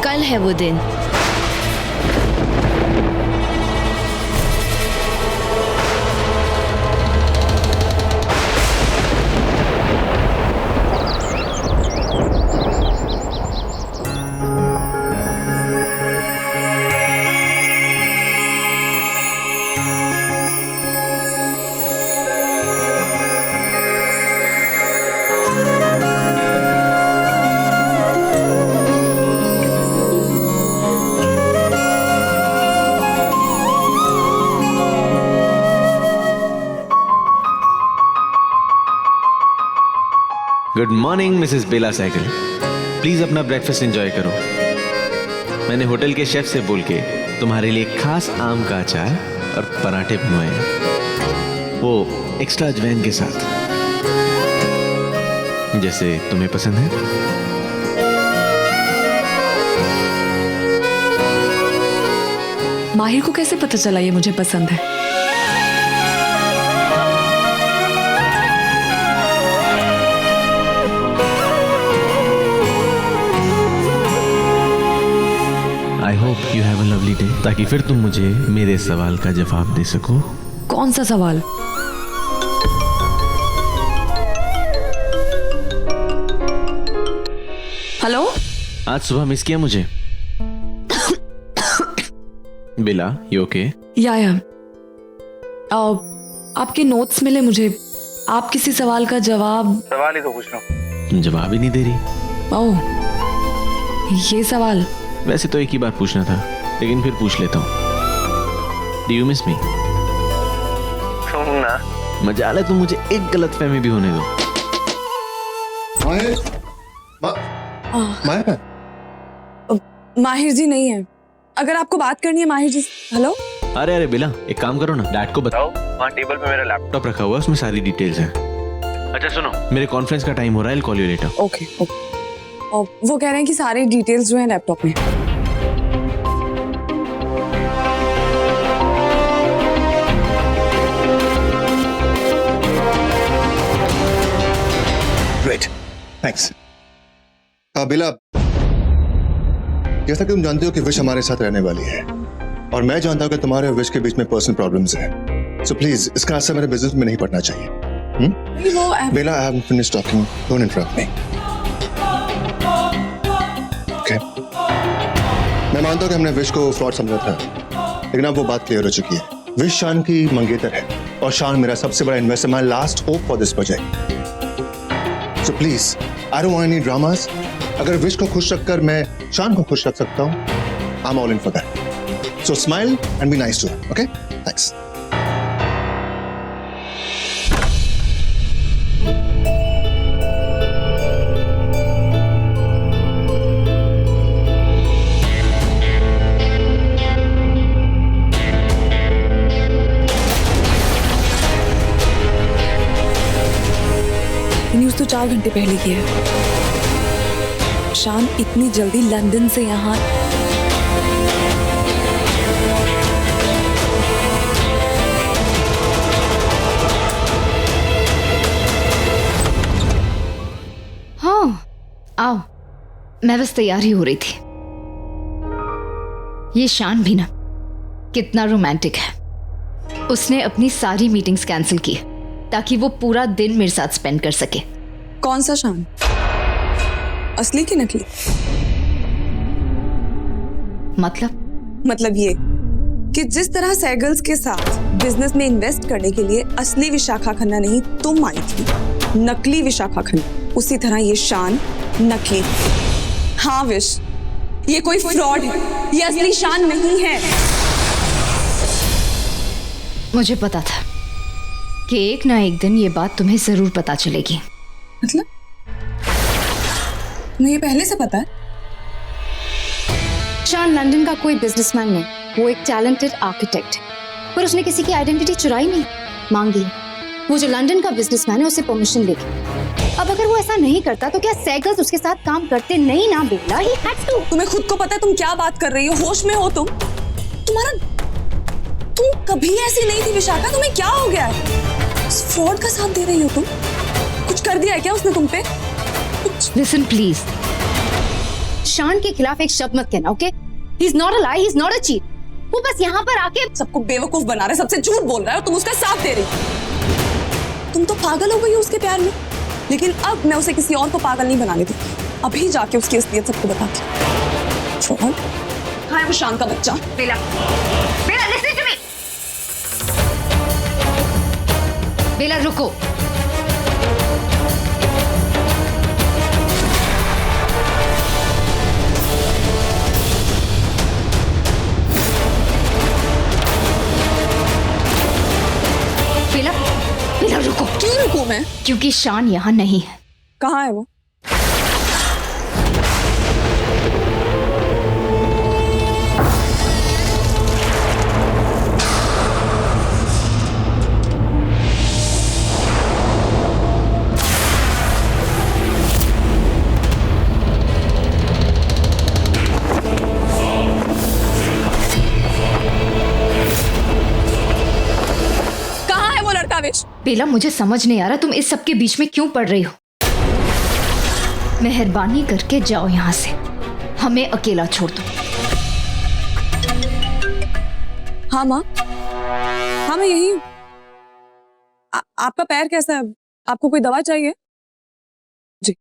कल है वो दिन। गुड मॉर्निंग मिसेस बेला साइकिल, प्लीज अपना ब्रेकफास्ट एंजॉय करो। मैंने होटल के शेफ से बोल के तुम्हारे लिए खास आम का अचार और पराठे बनवाए हैं, वो एक्स्ट्रा अजवाइन के साथ, जैसे तुम्हें पसंद है। माहिर को कैसे पता चला ये मुझे पसंद है? I hope you have a lovely day, ताकि फिर तुम मुझे मेरे सवाल का जवाब दे सको। कौन सा सवाल? हेलो, आज सुबह मिस किया मुझे? बेला, यू ओके? या आपके नोट्स मिले मुझे। आप किसी सवाल का सवाल ही तो पूछ लो। जवाब ही नहीं दे रही। ओह, ये सवाल। वैसे तो एक ही बार पूछना था, लेकिन फिर पूछ लेता हूँ। डू यू मिस मी? तुम ना, मजाल है, तुम मुझे एक गलतफहमी भी होने दो। माहिर जी नहीं है। अगर आपको बात करनी है माहिर जी। हेलो, अरे अरे बेला, एक काम करो ना, डैड को बताओ, वहाँ टेबल पे मेरा लैपटॉप रखा हुआ है, उसमें सारी डिटेल्स हैं। अच्छा सुनो, मेरे कॉन्फ्रेंस का टाइम हो रहा है, I'll call you later। Okay. वो कह रहे हैं कि सारी डिटेल्स जो हैं लैपटॉप में। Great, thanks. बेला, जैसा कि तुम जानते हो कि विश हमारे साथ रहने वाली है, और मैं जानता हूं कि तुम्हारे और विश के बीच में पर्सनल प्रॉब्लम्स हैं, सो प्लीज इसका असर मेरे बिजनेस में नहीं पड़ना चाहिए। Bela, I haven't finished talking, don't interrupt me. Okay, मैं मानता हूं कि हमने विश को फ्रॉड समझा था, लेकिन अब वो बात क्लियर हो चुकी है। विश शान की मंगेतर है, और शान मेरा सबसे बड़ा investor, my last hope for this project. So please, I don't want any dramas. अगर विश को खुश रखकर मैं शान को खुश रख सकता हूं, I am all in for that. So smile and be nice to her, okay? Thanks. News तो 4 घंटे पहले की है। शान इतनी जल्दी लंदन से यहाँ? हाँ, आओ, मैं बस तैयार ही हो रही थी। ये शान भी ना कितना रोमांटिक है। उसने अपनी सारी मीटिंग्स कैंसिल की ताकि वो पूरा दिन मेरे साथ स्पेंड कर सके। कौन सा शान? असली की नकली? मतलब ये कि जिस तरह सैगल्स के साथ बिजनेस में इन्वेस्ट करने के लिए असली विशाखा खन्ना नहीं तुम आई थी, नकली विशाखा खन्ना, उसी तरह ये शान नकली। हाँ विश, ये कोई फ्रॉड है, ये असली शान नहीं है। मुझे पता था कि एक ना एक दिन ये बात तुम्हें जरूर पता चलेगी। मतलब तुम्हें ये पहले से पता है? शान लंदन का कोई बिजनेसमैन नहीं, वो एक टैलेंटेड आर्किटेक्ट है, पर उसने किसी की आइडेंटिटी चुराई नहीं, मांगी है। वो जो लंदन का बिजनेसमैन है उससे परमिशन लेके। अब अगर वो ऐसा नहीं करता तो क्या सैगल्स उसके साथ काम करते नहीं ना बेला? He had to. तुम्हें खुद को पता है तुम क्या बात कर रही हो? होश में हो तुम? तुम कभी ऐसी नहीं थी विशाखा, तुम्हें क्या हो गया है? फ्रॉड का साथ दे रही हो तुम? कुछ कर दिया है क्या उसने तुम पे? लिसन प्लीज, शान के खिलाफ एक शब्द मत कहना, okay? He is not a lie, he is not a cheat. वो बस यहाँ पर आके सबको बेवकूफ बना रहे, सबसे झूठ बोल रहा है और तुम उसका साथ दे रही। तुम तो पागल हो गई हो उसके प्यार में, लेकिन अब मैं उसे किसी और को पागल नहीं बनाने दूंगी। अभी जाके उसकी असलियत सबको बताती हूँ। छोड़, हाँ वो शान का बच्चा। बेला, बेला लिसन टू मी। बेला रुको। बेला, बेला रुको। क्यों रुकूं मैं? क्योंकि शान यहाँ नहीं है। कहाँ है वो? बेला मुझे समझ नहीं आ रहा तुम इस सब के बीच में क्यों पड़ रही हो। मेहरबानी करके जाओ यहाँ से, हमें अकेला छोड़ दो। हाँ माँ, हाँ मैं यही हूँ। आपका पैर कैसा है? आपको कोई दवा चाहिए? जी।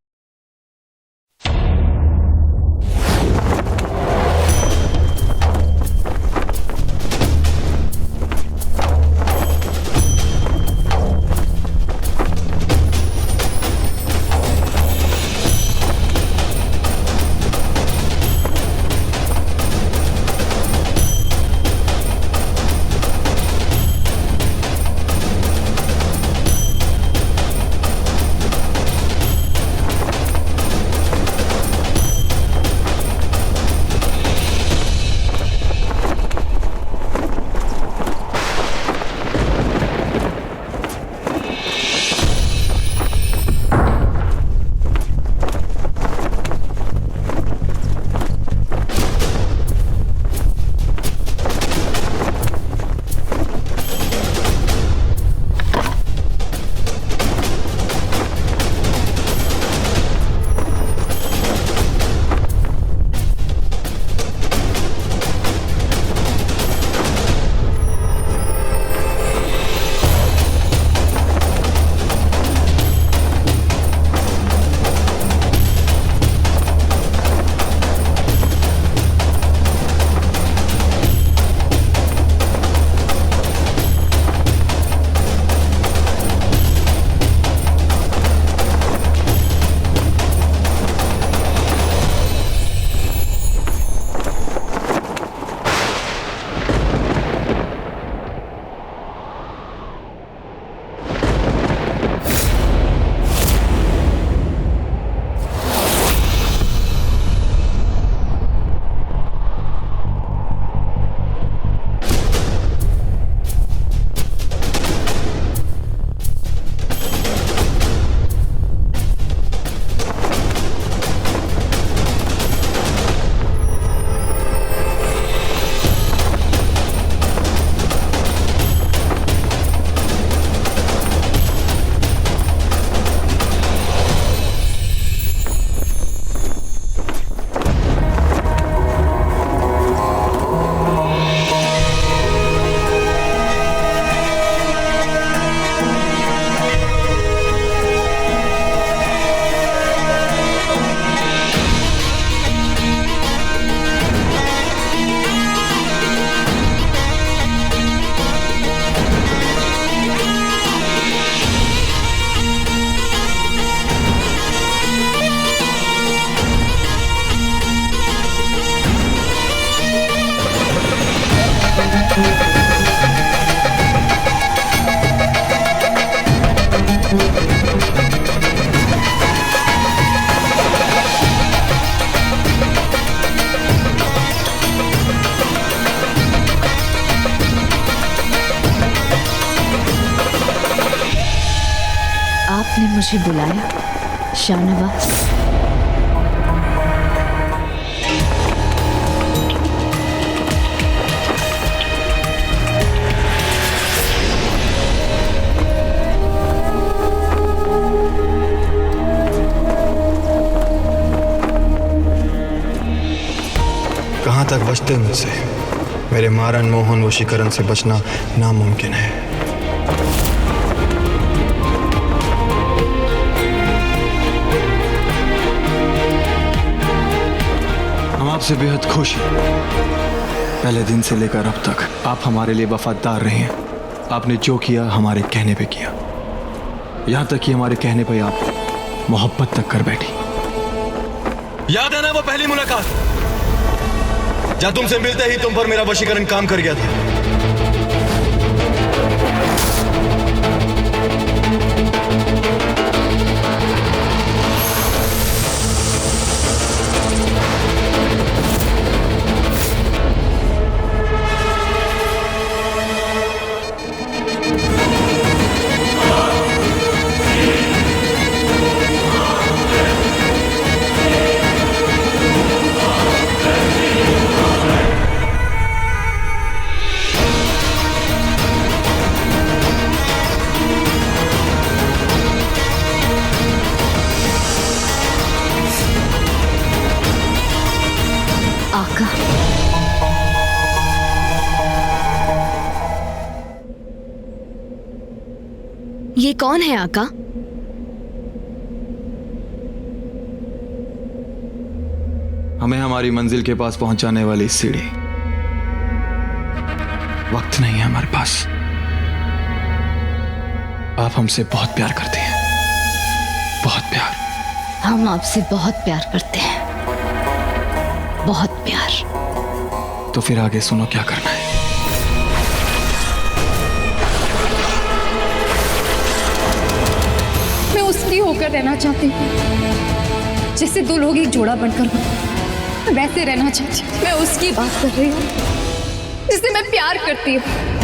आपने मुझे बुलाया शाहनवाज? तक बचते मुझसे, मेरे मारन मोहन वशीकरण से बचना नामुमकिन है। हम आपसे बेहद खुश हैं। पहले दिन से लेकर अब तक आप हमारे लिए वफादार रहे हैं। आपने जो किया हमारे कहने पे किया, यहां तक कि हमारे कहने पे आप मोहब्बत तक कर बैठी। याद है ना वो पहली मुलाकात जब तुमसे मिलते ही तुम पर मेरा वशीकरण काम कर गया था। आका, ये कौन है आका? हमें हमारी मंजिल के पास पहुंचाने वाली सीढ़ी। वक्त नहीं है हमारे पास। आप हमसे बहुत प्यार करते हैं, बहुत प्यार। हम आपसे बहुत प्यार करते हैं, बहुत प्यार। तो फिर आगे सुनो क्या करना है। मैं उसकी होकर रहना चाहती हूँ जैसे दो लोग एक जोड़ा बनकर हो, वैसे रहना चाहती हूँ। मैं उसकी बात कर रही हूँ जिससे मैं प्यार करती हूँ।